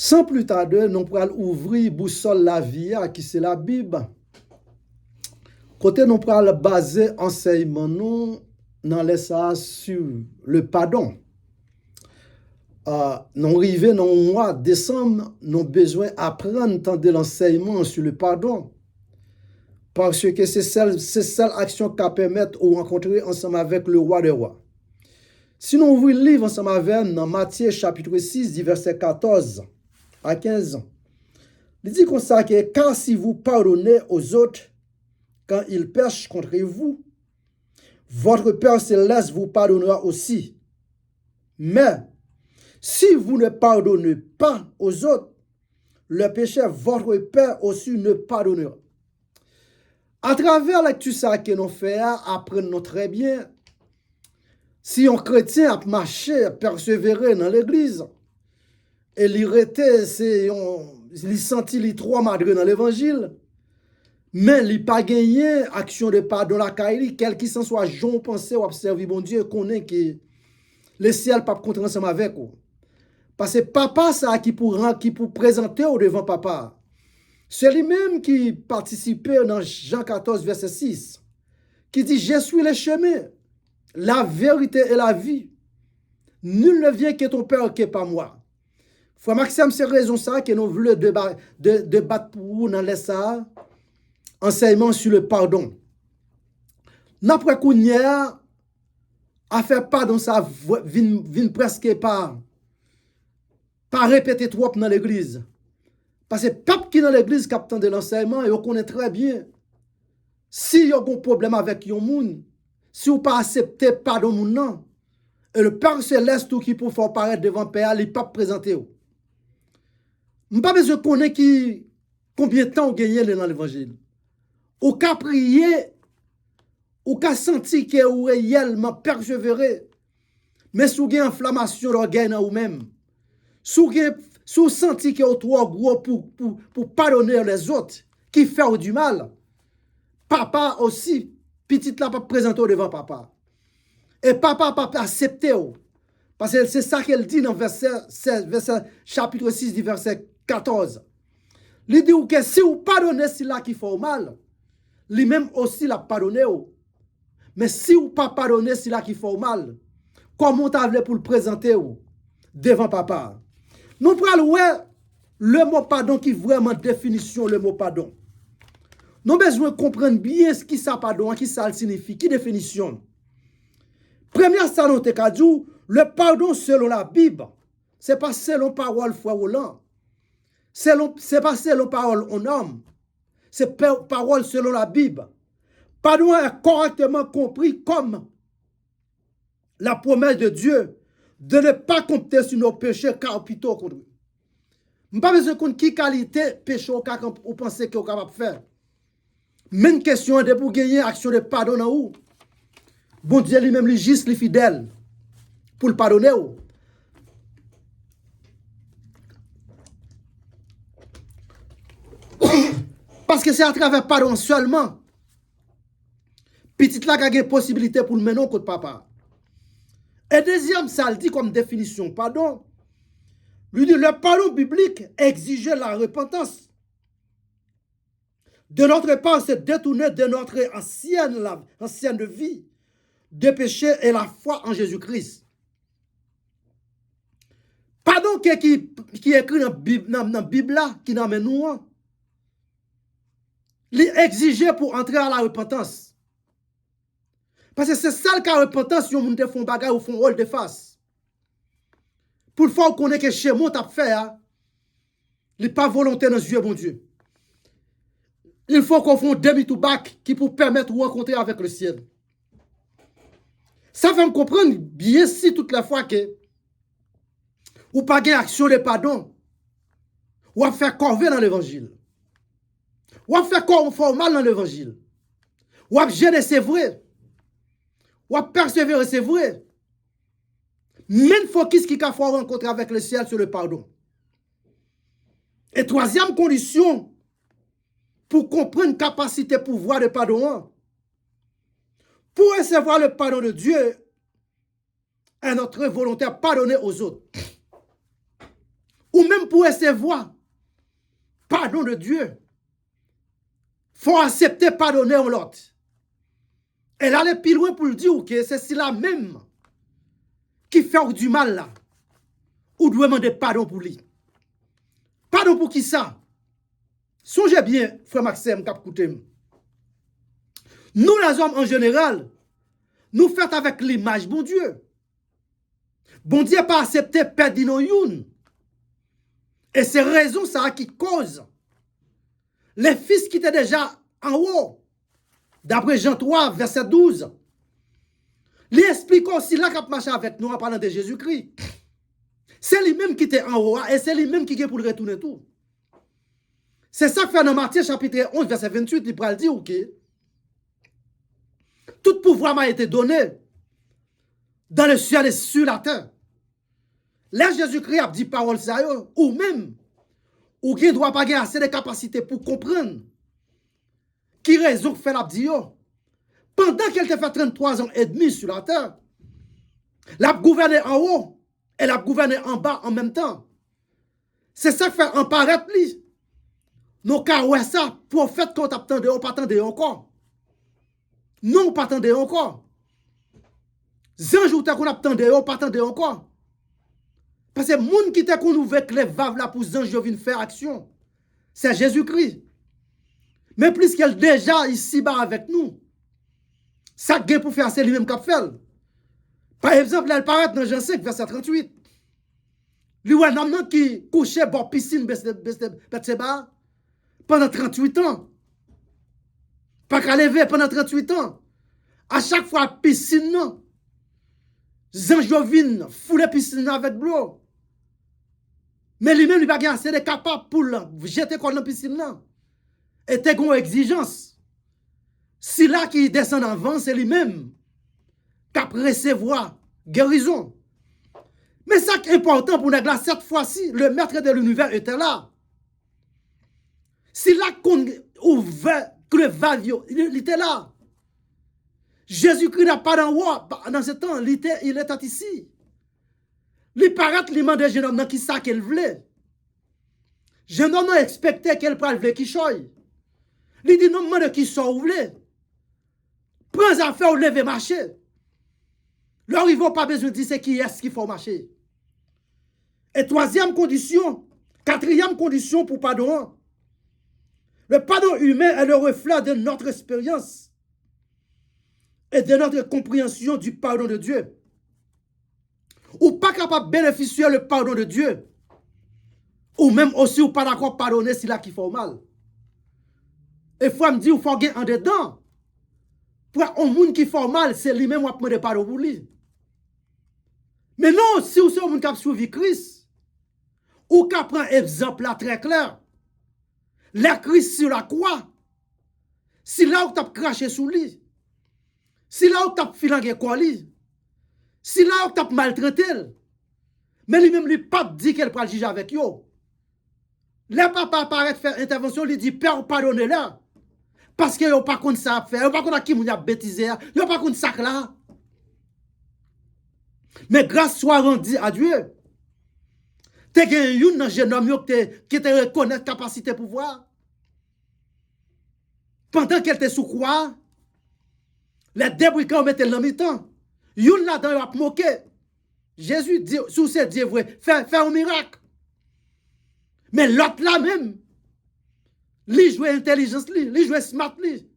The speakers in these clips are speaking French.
Sans plus tarder, nous pourrons ouvrir boussole la vie qui c'est la Bible. Côté nous pourrons baser enseignement nous dans ça sur le pardon. Nous arrivons dans le mois de décembre, nous avons besoin d'apprendre de l'enseignement sur le pardon. Parce que c'est celle action qui permet de rencontrer ensemble avec le roi des rois. Si nous ouvrons le livre ensemble avec dans Matthieu chapitre 6, verset 14 à 15 ans, il dit comme ça que car si vous pardonnez aux autres quand ils pêchent contre vous, votre Père céleste vous pardonnera aussi. Mais si vous ne pardonnez pas aux autres, le péché, votre Père aussi ne pardonnera. À travers la lecture ça que nous faisons, apprenons très bien. Si un chrétien a marché, persévéré dans l'église, et il sentit les trois madres dans l'évangile, mais il n'a pas gagné action de pardon la caille, quel qu'il s'en soit, j'en pensé ou observé, bon Dieu, connaît que le ciel pas contre ensemble avec vous. Parce que papa, ça qui pour présenter au devant papa. C'est lui-même qui participait dans Jean 14, verset 6, qui dit, je suis le chemin, la vérité et la vie. Nul ne vient que ton Père qui est pas moi. Frère Maxime, c'est raison ça que nous voulons débattre pour vous dans les ça, enseignement sur le pardon. N'après qu'on y a fait pardon ça, vient presque pas répéter trop dans l'église. Parce que peuple qui est dans l'église captant de l'enseignement, et on connaît très bien, si y a un problème avec yon moun, si vous pas accepter pardon moun non, et le Père céleste tout qui pour faire paraître devant Père, il pas présenter vous. M'pas besoin de connaître combien de temps vous gagnez dans l'évangile. Ou qu'à prier, ou qu'à sentir que vous réellement persévéré, mais si vous avez une inflammation d'orgueil dans vous-même, si vous sentez que vous êtes trop gros pour pardonner les autres qui font du mal, papa aussi, petite là pas présenter devant papa. Et papa pas accepter. Parce que c'est ça qu'elle dit dans chapitre 6, verset 14. Il dit que si vous pardonnez celui qui fait mal, lui-même aussi l'a pardonné. Mais si vous ne pas pardonnez celui qui fait mal, comment vous avez pour le présenter devant papa? Nous prenons le mot pardon qui est vraiment définition le mot pardon. Nous avons besoin de comprendre bien ce qui ça pardon, qui ça signifie, qui définition. Première ça nous te dit, le pardon selon la Bible, c'est pas selon parole foi ou l'an. C'est pas selon parole en homme. C'est parole selon la Bible. Pardon est correctement compris comme la promesse de Dieu de ne pas compter sur nos péchés capitaux contre eux. Je ne sais pas besoin de connaître qui qualité péché ou pensez que vous capable de faire. Même question de pour gagner action de pardon dans vous. Bon Dieu lui-même, lui juste, lui fidèle pour le pardonner. Parce que c'est à travers pardon seulement. Petite là qui a une possibilité pour le mener contre papa. Et deuxième, ça le dit comme définition, pardon. Lui dit, le pardon biblique exigeait la repentance. De notre part, c'est détourner de notre ancienne vie, de péché et la foi en Jésus-Christ. Pardon qui est écrit dans la Bible là, qui nous amène nous, l'exiger pour entrer à la repentance. Parce que c'est ça la repentance, si on font bagage ou font rôle de face. Pour le faire, qu'on ait que chez moi, t'as fait, il n'est pas volonté dans Dieu, bon Dieu. Il faut qu'on fasse demi-to-back qui pour permettre de rencontrer avec le ciel. Ça fait me comprendre bien si toute la fois que ou pas gain action de pardon, ou à faire corvée dans l'évangile, ou à faire mal dans l'évangile, ou à gêner, c'est vrai, ou à persévérer, c'est vrai. Même focus qui a fait rencontrer avec le ciel sur le pardon. Et troisième condition, pour comprendre capacité pouvoir de pardon, pour recevoir le pardon de Dieu, est notre volonté à pardonner aux autres. Ou même pour recevoir pardon de Dieu, faut accepter pardonner à l'autre. Elle allait plus loin pour le dire que c'est cela même qui fait du mal là. Ou doit demander pardon pour lui. Pardon pour qui ça? Songez bien, frère Maxime, cap écoutez. Nous, les hommes en général, nous faisons avec l'image bon Dieu. Bon Dieu n'a pas accepté perdre nos youn. Et c'est raison ça qui cause les fils qui étaient déjà en haut. D'après Jean 3, verset 12. Il explique aussi là qu'il marché avec nous en parlant de Jésus-Christ. C'est lui-même qui était en haut et c'est lui-même qui est pour le retourner tout. C'est ça que fait dans Matthieu chapitre 11, verset 28, il peut dire ok. Tout pouvoir m'a été donné dans le ciel et sur la terre. Là, Jésus-Christ a dit parole ça, ou même, ou qui ne doit pas avoir assez de capacités pour comprendre qui raison fait la dit. Pendant qu'elle te fait 33 ans et demi sur la terre, elle a gouverné en haut et elle a gouverné en bas en même temps. C'est ça qui fait en paraître lui. Nous avons ça pour le fait qu'on t'attendait, on pas attendait encore. Non, on pas attendait encore. Zanj ou qu'on attendait, on pas attendait encore. Parce que les gens qui qu'on ouvert les vaves là pour zanj viennent faire action. C'est Jésus-Christ. Mais plus qu'elle déjà ici bas avec nous. Ça gain pour faire c'est lui-même qu'a fait. Par exemple, elle paraît dans Jean 5 verset 38. Lui un homme qui couchait bord piscine Bethseba pendant 38 ans. Pas qu'à lever pendant 38 ans. À chaque fois piscine non. Zanj vient fouler piscine avec l'eau. Mais lui-même, il n'a pas assez de capable pour jeter dans la piscine là. Et t'es une exigence. Si là qui descend en vent, c'est lui-même qui a recevoir guérison. Mais ça qui est important pour nous, cette fois-ci, le maître de l'univers était là. Si là qu'on ouvert le valve, il était là. Jésus-Christ n'a pas d'en haut dans ce temps, il était ici. Il paraît qu'il demande jeune homme qui ça qu'elle voulait. Jeune homme expectait qu'elle parle qui choye. Il dit non, de qui sort ou voulez. Prends les affaires ou lever marcher. Là, ils n'ont pas besoin de dire c'est qui est-ce qu'il faut marcher. Et troisième condition, quatrième condition pour pardon. Le pardon humain est le reflet de notre expérience et de notre compréhension du pardon de Dieu. Ou pas capable de bénéficier le pardon de Dieu. Ou même aussi ou pas d'accord pardonner si là qui fait mal. Et il faut me dire, il faut gagner en dedans. Pour un monde qui fait mal, c'est lui-même qui a demandé pardon pour lui. Mais non, si vous êtes un monde qui a suivi Christ, ou qui prend un exemple là très clair, la Christ sur la croix, si là où tu as craché sous lui, si là où tu as filangé quoi lui, si là où tu as maltraité, mais lui-même lui pas dit qu'elle peut juger avec yo. Le papa apparaît faire intervention, lui dit Père, pardonnez-la. Parce que yo pas contre ça faire, yo pas contre qui moun a bêtisé, yo pas contre ça là. Mais grâce soit rendue à Dieu. T'es gen un jeune homme qui te reconnaît capacité pouvoir. Pendant qu'elle était sous croix, les débris qu'on mettait dans le temps, yon là-dedans a moqué. Jésus dit, sous c'est Dieu vrai, fait un miracle. Mais l'autre là même, lui jouait intelligence, lui jouait smart, lui.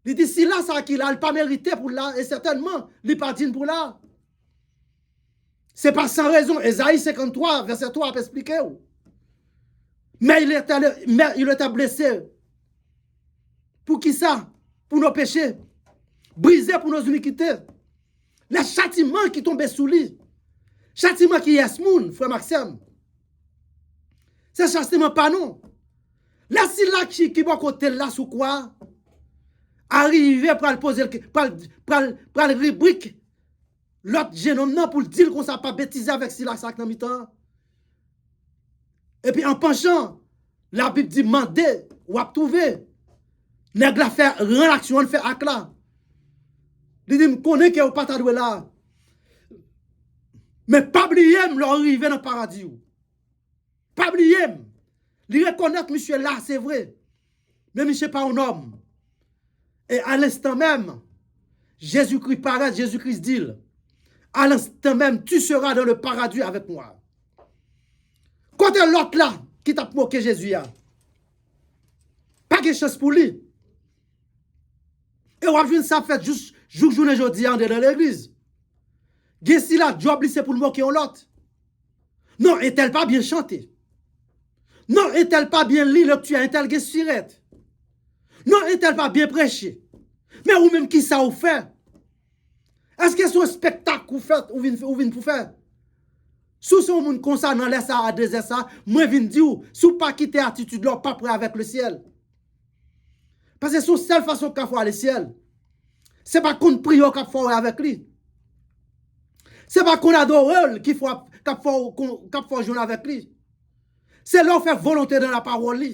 Il dit, si là, ça qu'il a, il pas mérité pour là, et certainement, il pas digne pour là. C'est pas sans raison. Ésaïe 53, verset 3, a expliqué. Mais il était blessé. Pour qui ça? Pour nos péchés. Brisé pour nos iniquités. Le châtiment qui tombe sous lui. Châtiment qui est moun, frère Maxime. C'est châtiment pas non. Là, si là qui va côté là sous quoi? Arriver pour le poser, pour le rubrique. L'autre jeune homme non pour dire qu'on ne s'est pas bêtisé avec si la sac dans mi-temps. Et puis en penchant, la Bible dit mandez ou à trouver. Nèg la fait rend action, on fait acte là. Il dit me connaît que ou pas ta doué là. Mais pas oublier me l'arriver dans le paradis. Pas oublier. Il reconnaît que monsieur là, c'est vrai. Mais monsieur pas un homme. Et à l'instant même, Jésus-Christ paraît, Jésus-Christ dit, à l'instant même, tu seras dans le paradis avec moi. Quand l'autre là, qui t'a moqué Jésus, pas de chance pour lui. Et on va ça fait juste journée aujourd'hui dans l'église. Si la job, c'est pour le moquer l'autre. Non, est-elle pas bien chanté? Non, est-elle pas bien lu le tu as est-elle guessirette? Non, est-elle pas bien prêché? Mais ou même qui ça vous fait? Est-ce que c'est un spectacle vous faites ou vient pour faire? Si vous êtes comme ça, dans laisse ça à désert ça, moi je viens dire, si vous pas quitter attitude là, pas prêt avec le ciel. Parce que c'est la seule façon qu'il faut aller au ciel. Ce n'est pas qu'on prie qu'il faut avec lui. Ce n'est pas qu'on adore qu'il faut jouer avec lui. C'est leur faire volonté dans la parole.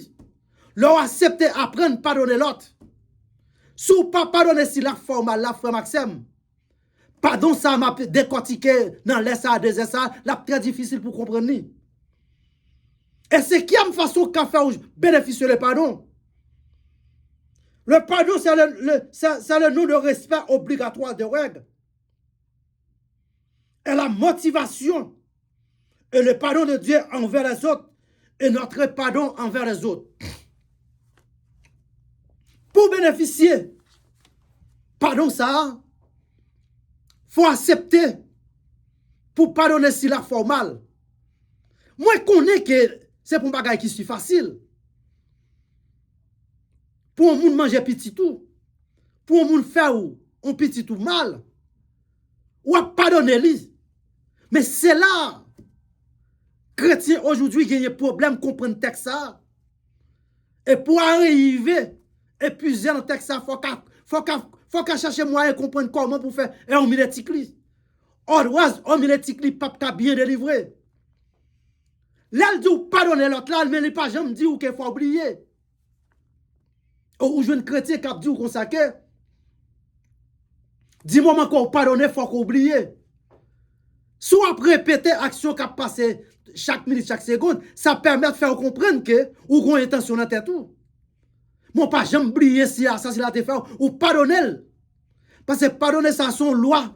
Leur accepter, apprendre, pardonner l'autre. Si vous ne pas pardonner si la forme, la frère Maxime, pardon, ça m'a décortiqué dans les ça, des ça, la très difficile pour comprendre. Et c'est qui a une façon qu'a fait bénéficier le pardon? Le pardon, c'est le nom de respect obligatoire de règles. Et la motivation et le pardon de Dieu envers les autres et notre pardon envers les autres. Pour bénéficier, pardon ça, faut accepter pour pardonner si la formale. Moi, je connais que c'est pour un bagage qui est facile. Pour un monde manger petit tout, pour un monde faire un petit tout mal, ou à pardonner lui. Mais c'est là, chrétien aujourd'hui, qui a un problème comprendre le texte ça. Et pour arriver, épuiser dans le texte ça, faut qu'à chercher moyen de comprendre comment pour faire un homilétique. Otherwise, homilétique, pas bien délivré. Là, il dit pardonner l'autre là, mais il n'est pas jamais dit qu'il faut oublier. Ou je un chrétien qui a dit comme ça que dis-moi encore pardonner, il faut qu'on oublie. Soit après répéter action qui a passé chaque minute, chaque seconde, ça permet de faire comprendre que ou une intention dans tête tout. Moi pas jamais oublier si ça c'est la te faire ou pardonner. Parce que pardonner ça son loi.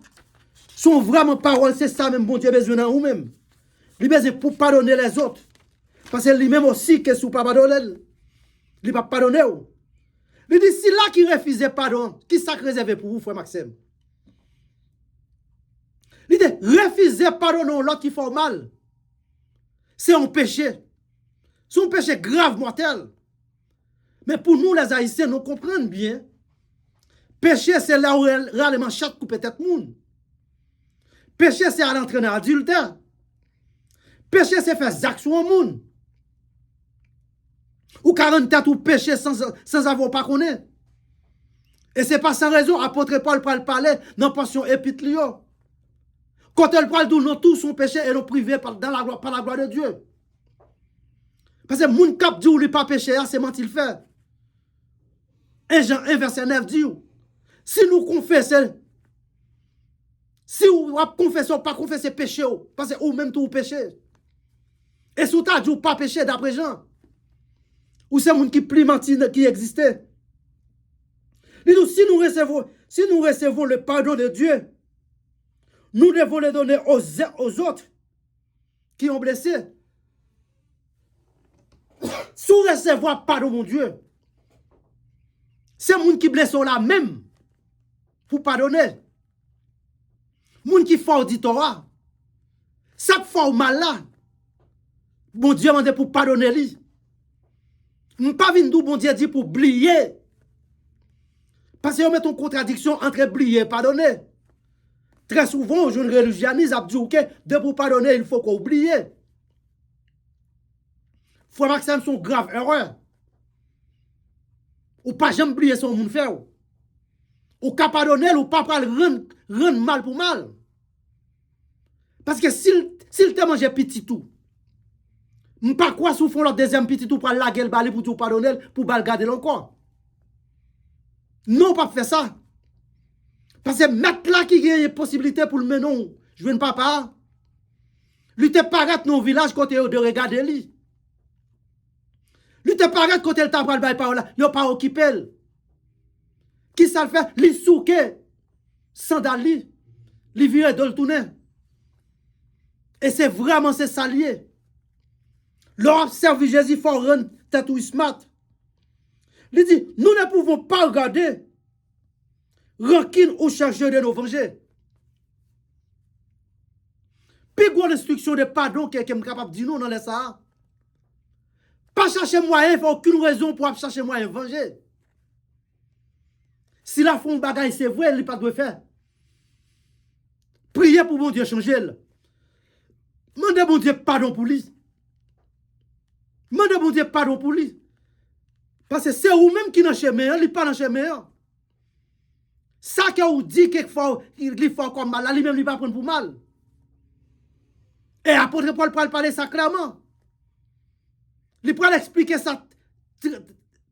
Son vraiment parole, c'est ça même bon Dieu besoin dans ou même. Il besoin pour pardonner les autres. Parce que lui-même aussi que si vous pas pardonner, il va pardonner. Il dit si là qui refusait pardon, qui ça réservé pour vous frère Maxime? Il dit refuser pardon l'autre qui fait mal. C'est un péché. C'est un péché grave mortel. Mais pour nous les Haïtiens, nous comprenons bien. Péché c'est là où réellement chaque coup peut-être monde. Péché c'est à l'entraîner adultère. Péché c'est faire actions au monde. Ou 44 ou péché sans avoir pas connaître. Et c'est pas sans raison, apôtre Paul parler dans la portion épître. Quand elle parle d'où nous tous son péché et nous privés par la gloire de Dieu. Parce que moun kap dit ou lui pas péché, c'est mentir fait. 1 Jean 1 verset 9 dit si nous confessons, si vous confessez pas confesser péché, parce que ou même tout péché. Et si vous t'as dit pas péché d'après Jean, ou c'est moun qui plie menti qui existait. Si nous recevons le pardon de Dieu, nous devons le donner aux autres qui ont blessé. Si vous recevez pardon, mon Dieu, c'est les gens qui blessent là même pour pardonner. Les gens qui font auditorat, ça fait mal là. Bon Dieu m'a dit pour pardonner lui. Je ne pas venir d'où bon Dieu dit pour oublier. Parce que vous mettez une contradiction entre oublier et pardonner. Très souvent, je ne religionise, je dis que de pour pardonner, il faut qu'on oublie. Frère Maxime, c'est une grave erreur. Ou pas jamais oublier son monde faire. Ou pas pardonner, ou pas rendre mal pour mal. Parce que s'il te mange petit tout, pas quoi si vous faites le deuxième petit tout pour la gueule balé pour tout pardonner, pour garder encore. Non, pas faire ça. Parce que mettre là qui a une possibilité pour le mener, je veux papa. Lui te paraît dans le village côté de regarder lui. Lui te paraît quand elle t'a pris le parole, il n'a pas occupé. Qui ça le fait? Li souke, sandali, li vire de le tourner. Et c'est vraiment c'est salier. Leur observe Jésus, il faut rendre tête ou smart. Il dit, nous ne pouvons pas regarder rancune ou chercher de nous venger. Puis, une instruction de pardon qui est capable de dire non dans les ça. Pas chercher moyen, il n'y a aucune raison pour chercher moyen de venger. Si la font bagaille, c'est vrai, il n'y a pas de faire. Priez pour mon Dieu changer. Demandez mon Dieu pardon pour lui. Demandez mon Dieu pardon pour lui. Parce que c'est vous-même qui n'en chemin, il n'est pas dans chemin. Ça que vous dit quelquefois, il faut comme mal, lui-même, il ne va pas prendre pour mal. Et apôtre Paul peut parler ça clairement. Il peut expliquer ça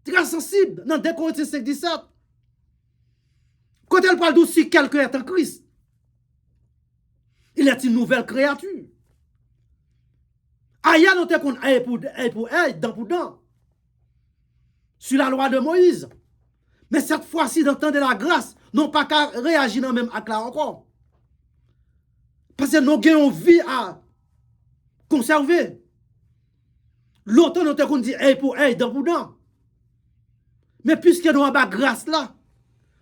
très sensible dans 2 Corinthiens 5, 17. Quand elle parle d'aussi quelqu'un est en Christ, il est une nouvelle créature. Aïe, nous avons œil pour œil, dent pour dent. Sur la loi de Moïse. Mais cette fois-ci, dans le temps de la grâce, non pas qu'à réagir dans le même acte là encore. Parce que nous avons vie à conserver. Longtemps, nous avons dit œil pour œil, dent pour dent. Mais puisque nous avons la grâce là,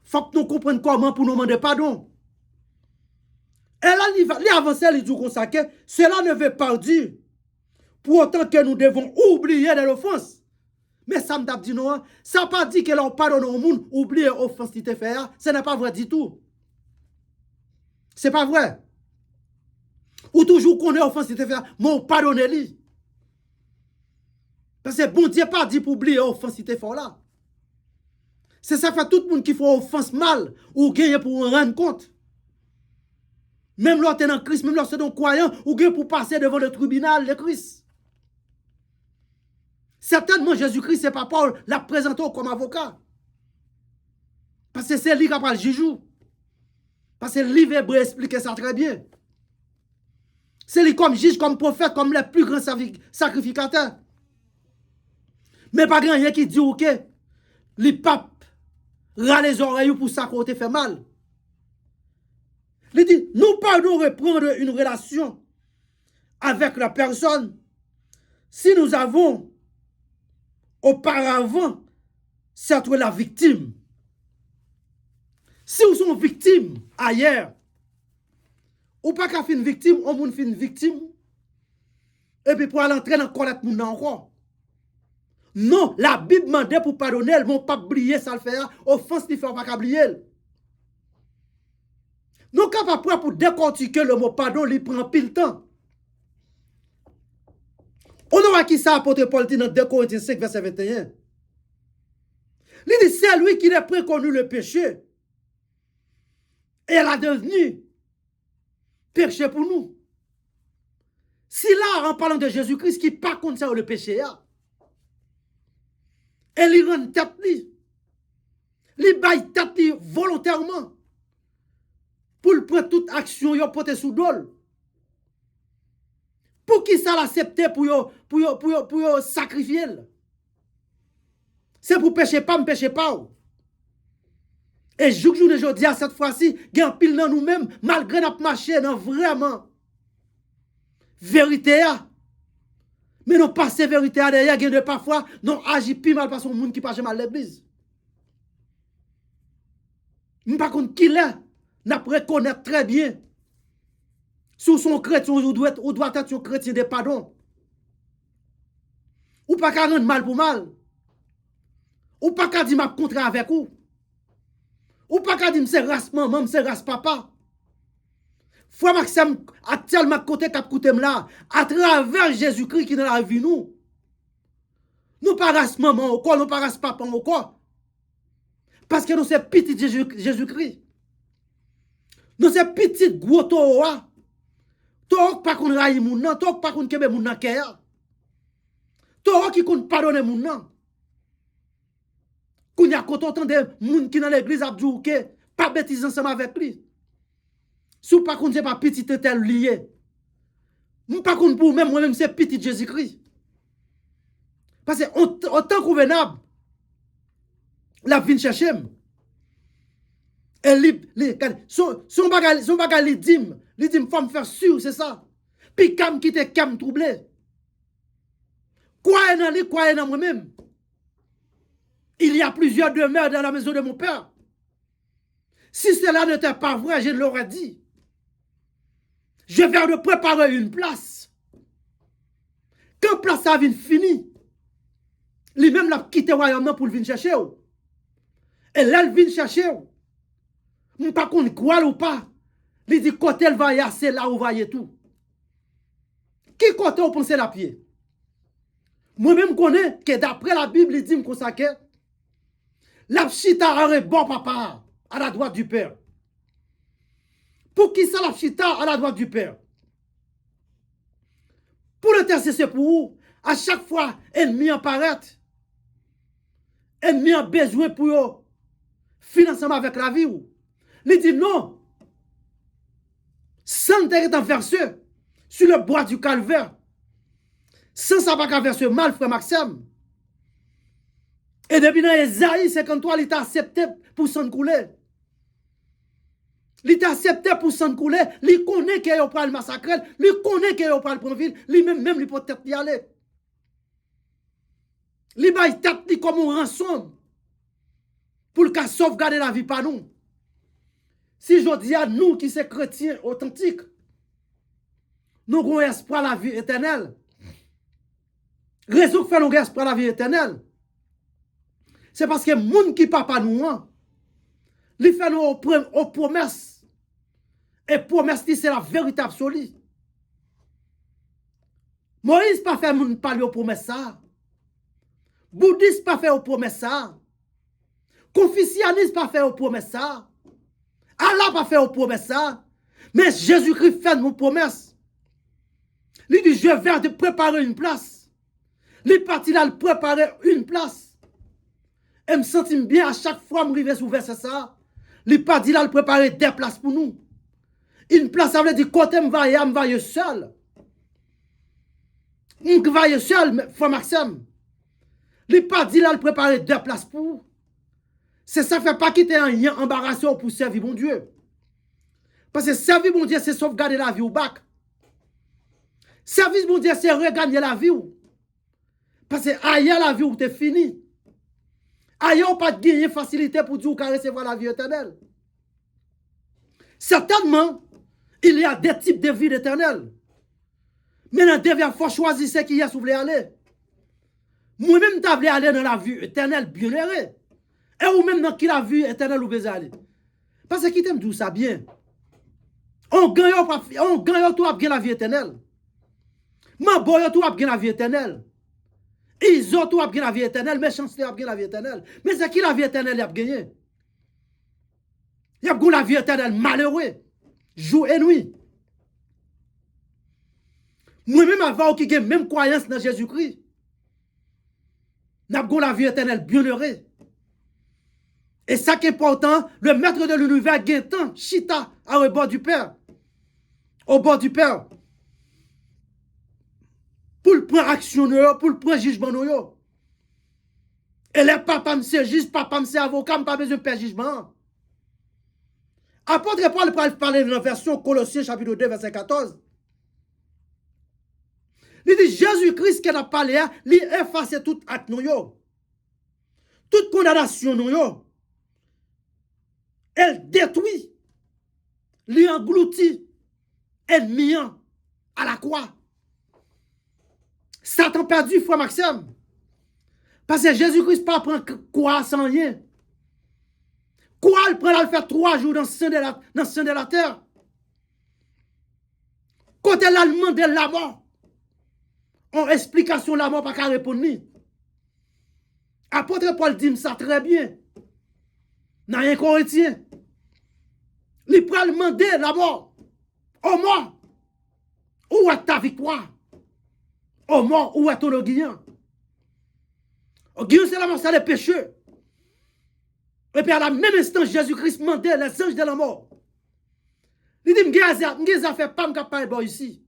il faut que nous comprenions comment pour nous demander pardon. Et là, il avance, il dit comme ça que cela ne veut pas dire pour autant que nous devons oublier de l'offense. Mais ça m'a dit non, ça n'a pas dit que l'on pardonne au monde, oublier l'offense qui te fait, ce n'est pas vrai du tout. C'est pas vrai. Ou toujours qu'on est offense qui te fait, mais on pardonne lui. Parce que bon Dieu pas dit pour oublier l'offense qui te fait là. C'est ça fait tout le monde qui fait offense mal ou gagner pour en rendre compte. Même lorsque tu es dans Christ, même lorsque tu es croyant, ou gagner pour passer devant le tribunal de Christ. Certainement, Jésus-Christ, c'est pas Paul, l'a présenté comme avocat. Parce que c'est lui qui a parlé le juge. Parce que le livre hébreu explique ça très bien. C'est lui comme juge, comme prophète, comme le plus grand sacrificateur. Mais pas grand rien qui dit, ok, les papes râlent les oreilles pour ça qu'on te fait mal. Il dit, nous pardon reprendre une relation avec la personne si nous avons auparavant c'est la victime. Si vous sont victime ailleurs, ou pas qu'à faire une victime, on peut faire une victime, et puis pour aller entrer dans le connaître moun encore. Non, la Bible demande pour pardonner, elle ne va pas oublier ça le faire, offense ne fait pas qu'oublier. Nous sommes capables pour décortiquer le mot pardon, il prend pile temps. On aura qui ça apôtre Paul dit dans 2 Corinthiens 5, verset 21. Il dit, c'est lui qui a préconnu le péché. Et elle a devenu péché pour nous. Si là, en parlant de Jésus-Christ, qui pas contre ça le péché, elle y rend tête li. Li baille tête li volontairement. Pour le prendre toute action, il porter sous dol. Pour qui ça l'accepter pour sacrifier? C'est pour pécher pas, me pécher pas. Et jour je dis à cette fois-ci, il y a un pile dans nous-mêmes, malgré notre marché, dans vraiment vérité. Mais non pas ces vérités derrière, il y a parfois, non agit plus mal parce que monde qui passe mal l'église. Mais par contre, qui l'est, n'a pas reconnaître très bien. Si son chrétien, ou doit être un chrétien de pardon. Ou pas qu'à rendre mal pour mal. Ou pas qu'à dire m'a contre avec vous. Ou pas qu'à dire c'est race maman, c'est race papa. Foi Maxime, actuellement côté cap coûté là, à travers Jésus-Christ qui dans la vie nous. Nous pas race maman ou quoi, nous pas race papa ou quoi. Parce que nous c'est petit Jésus-Christ. Nous c'est petit gros toa. Toi pas qu'on raille moun nan, toi pas qu'on kebe moun nan kè. Toi qui qu'on pardonner moun nan. Qu'on y a content de moun qui dans l'église a dit que pas bêtise ensemble avec lui. Si pas qu'on c'est pas petit tel lié. Nous pas qu'on pour même moi même c'est petit Jésus-Christ. Parce que autant convenable, la vient chercher. Et son bagage li dit, faut me faire sûr, c'est ça. Puis kam qui te kam troublé. Quoi est dans lui, quoi est dans moi-même. Il y a plusieurs demeures dans la maison de mon père. Si cela n'était pas vrai, je l'aurais dit. Je viens de préparer une place. Quand place a vient fini, lui-même l'a quitté le royaume pour venir chercher. Et là, il vient chercher. Je ne sais pas qu'on croit ou pas. Il dit, côté elle va y assez là où va y tout. Qui côté vous pensez la pied? Moi-même connais que d'après la Bible, il dit que la chita aurait bon papa à la droite du Père. Pour qui ça la chita à la droite du Père? Pour l'intercesser pour vous, à chaque fois, ennemi apparaît. Ennemi a besoin pour eux. Financement avec la vie. Il dit non. Sans est versé sur le bois du calvaire. Sans ça pas verser mal, frère Maxime. Et depuis dans Esaïe 53, il t'a accepté pour s'en couler. Il t'a accepté pour s'en couler. Il connaît qu'il y a le massacre. Il connaît qu'il y a le prendre ville. Lui même il peut peut-être y aller. Il va y tête comme un rançon. Pour le cas sauvegarder la vie par nous. Si je dis à nous qui sommes chrétiens authentiques, nous avons espoir la vie éternelle. Raison que fait nous espoir la vie éternelle. C'est parce que les gens qui papa nous, ils font nos promesses. Et promesses, c'est la vérité absolue. Moïse pas fait moun parler aux promesses ça. Bouddhiste pas fait aux promesses ça. Confucianisme pas fait aux promesses ça. Allah pas fait aux promesses ça. Mais Jésus-Christ fait nos promesses. Il dit, je vais te préparer une place. Il parti là, il préparer une place. Et me sentis bien à chaque fois me river sous verset ça. Il parti là, il préparer des places pour nous. Une place, ça veut dire, côté me va seul. Je vais seul, frère Maxime. Il parti là, il préparer des places pour vous. C'est ça fait pas quitter un lien embarrassant pour servir mon Dieu. Parce que servir mon Dieu, c'est sauvegarder la vie au bac. Service mon Dieu, c'est regagner la vie. Parce que ailleurs la vie où t'es fini. Ailleurs pas de gagner facilité pour dire qu'à recevoir la vie éternelle. Certainement, il y a des types de vie éternelle. Mais dans devient faut choisir ce qui y a si vous voulez aller. Moi-même, je voulais aller dans la vie éternelle bien errée. Et ou même dans qui la vie éternelle vous voulez aller. Parce que qui t'aime tout ça bien. On gagne tout à bien la vie éternelle. Man boy tout à bien la vie éternelle. Ils ont tout à bien la vie éternelle. Méchanceté à bien la vie éternelle. Mais c'est qui la vie éternelle il a gagné? Il y a la vie éternelle malheureux. Jour et nuit. Moi-même avant qui a même croyance dans Jésus-Christ. N'a pas la vie éternelle bien heureux. Et ça qui est important, le maître de l'univers gagne tant, chita, au bord du Père. Au bord du Père. Pour le prendre action, pour le prendre jugement. Et les papas me c'est juste, papa me c'est avocat, pas besoin de faire jugement. Apôtre Paul parler dans la version Colossiens chapitre 2 verset 14. Il dit Jésus-Christ qui a parlé, il efface tout acte nous. Toute condamnation nous. Elle détruit, lui engloutit, ennemi à la croix. Satan perdu, frère Maxime. Parce que Jésus-Christ pas prend croix sans rien. Quoi il prend là, il fait 3 jours dans le sein de la terre. Quand elle a demandé la mort, en explication la mort, pas qu'à répondre ni. Apôtre Paul dit ça très bien. N'a rien qu'on retient. Il prend demander la mort. Au mort, où est ta victoire? Au mort, où est ton guillon? Au guillon, c'est la mort, c'est le péché. Et puis à la même instant, Jésus-Christ demandait les anges de la mort. Il dit, je ne fais pas me parler ici.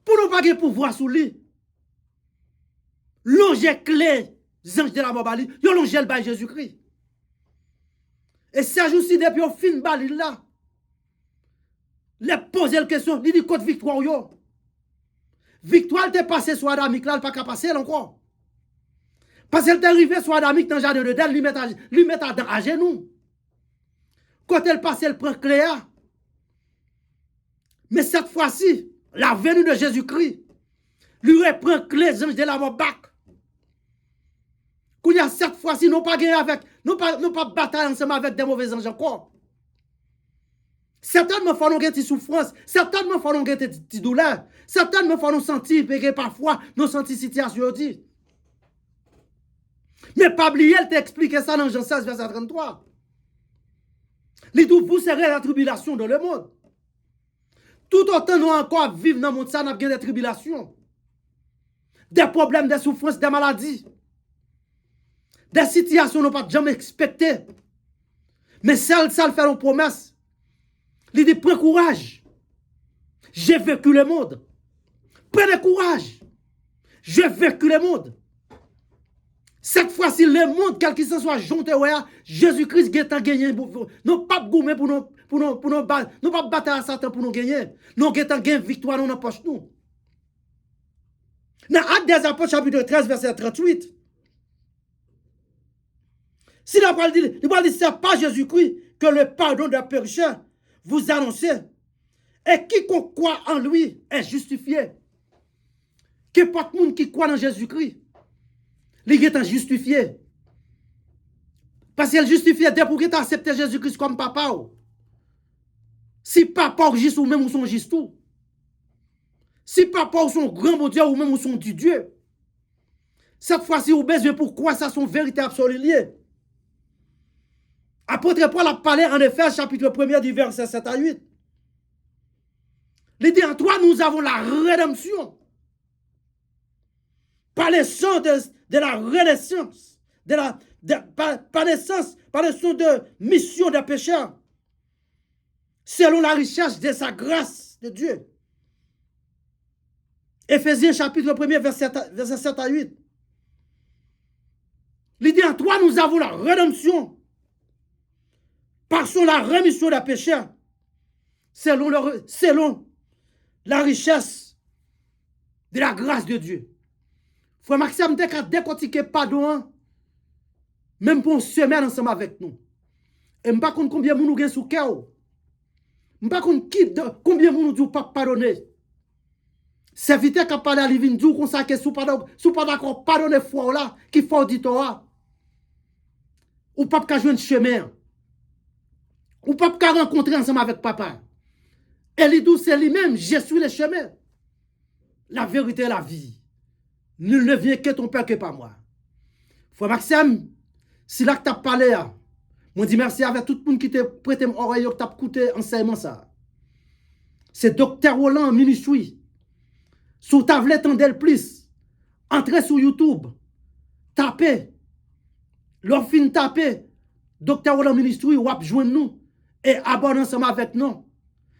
Pour nous pas pouvoir sous lui. longer clé, ange de la mort, ils ont longé le bail Jésus-Christ. Et Serge aussi, depuis au fin de là, les poser la question, il dit côté victoire, yo. Victoire t'est passé sur Adamique là, il pas qu'à passer encore. Parce qu'elle t'est arrivée sur Adamique dans le jardin de Dèle, lui met à genoux. Quand elle passe, elle prend Cléa. Mais cette fois-ci, la venue de Jésus-Christ lui reprend les anges de la mort bac. Qu'il y a cette fois-ci, nous pas gagné avec, nous pas batailler ensemble avec des mauvais anges encore. Certainement, il faut nous des souffrances. Certainement, il faut nous des douleurs. Certainement, il faut nous sentir, parce parfois, nous sentir situation. Mais pas oublier, elle t'a expliqué ça dans Jean 16, verset 33. Les tout vous serez la tribulation dans le monde. Tout autant nous encore vivre dans le monde, ça n'a pas des tribulations. Des problèmes, des souffrances, des maladies. Des situations nous pas jamais expectées. Mais ça fait une promesse. Il dit, prends courage. J'ai vécu le monde. Prenez courage. J'ai vécu le monde. Cette fois-ci, le monde, quel qu'il soit, jonté, Jésus-Christ a gagné. Nous pas goumer pour nous battre. Nous pas battre à Satan pour nous gagner. Nous avons gagné victoire dans notre poche. Dans Actes des Apôtres, chapitre 13, verset 38. Si la parole dit, il va dire, c'est pas Jésus-Christ que le pardon des pécheurs vous annoncez. Et quiconque croit en lui est justifié. Que pas de monde qui croit dans Jésus-Christ, il est justifié. Parce qu'il est justifié dès pour qu'il accepte Jésus-Christ comme papa. Si papa ou juste ou même ou son juste tout. Si papa ou son grand bon Dieu ou même ou son Dieu. Cette fois-ci, vous besoin pour croire ça son vérité absolue liée. Apôtre Paul a parlé en Éphésiens chapitre 1er du verset 7 à 8. Il dit en toi nous avons la rédemption. Par le sang de la renaissance, par le sang de mission des pécheurs, selon la richesse de sa grâce de Dieu. Éphésiens chapitre 1er verset 7 à 8. Il dit en toi nous avons la rédemption. Par son la rémission des pécheurs, selon la richesse de la grâce de Dieu. Frère Maxime, dès qu'on pardon, même pour une semaine ensemble avec nous. Et je ne sais pas combien de gens nous sous cœur. Je ne sais pas combien de gens nous pas pardonner. C'est vite qu'à parler à l'ivine, nous qu'on que sous pas d'accord pardonner foi là, qui faut dire toi. Ou pas qu'à jouer un chemin. Ou pas qu'à rencontrer ensemble avec papa. Et lui dit, c'est lui-même, je suis le chemin. La vérité est la vie. Nul ne vient que ton père que par moi. Frère Maxime, si là que tu as parlé, moi dis merci avec tout le monde qui t'a prêté mon oreille, qui t'a écouté enseignement ça. C'est Dr. Roland Ministry. Sous tablette en del plus. Entrez sur YouTube. Tapez. Leur fin tapez. Dr. Roland Ministry, ou joindre nous. Et abonnez ensemble avec nous.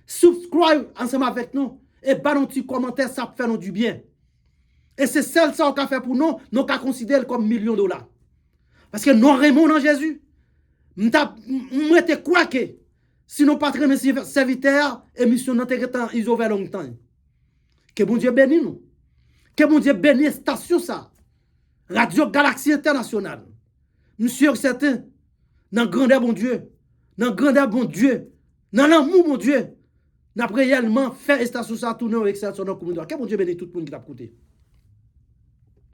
Subscribe ensemble avec nous. Et battez un petit commentaire, ça fait nous du bien. Et c'est celle ça qu'on a fait pour nous, nous qu'on considère comme $1,000,000. Parce que nous aimons dans Jésus. Nous te quoi que si nous pas mes serviteurs, émission nous t'es ils ont longtemps. Que bon Dieu bénisse nous. Que bon Dieu bénisse station ça. Radio Galaxie Internationale. Monsieur certain dans grandeur bon Dieu. Dans grandeur bon Dieu. Dans l'amour bon Dieu. N'a réellement fait station ça tourner avec ça sur nos communautés. Que bon Dieu bénisse tout le monde qui t'a écouté.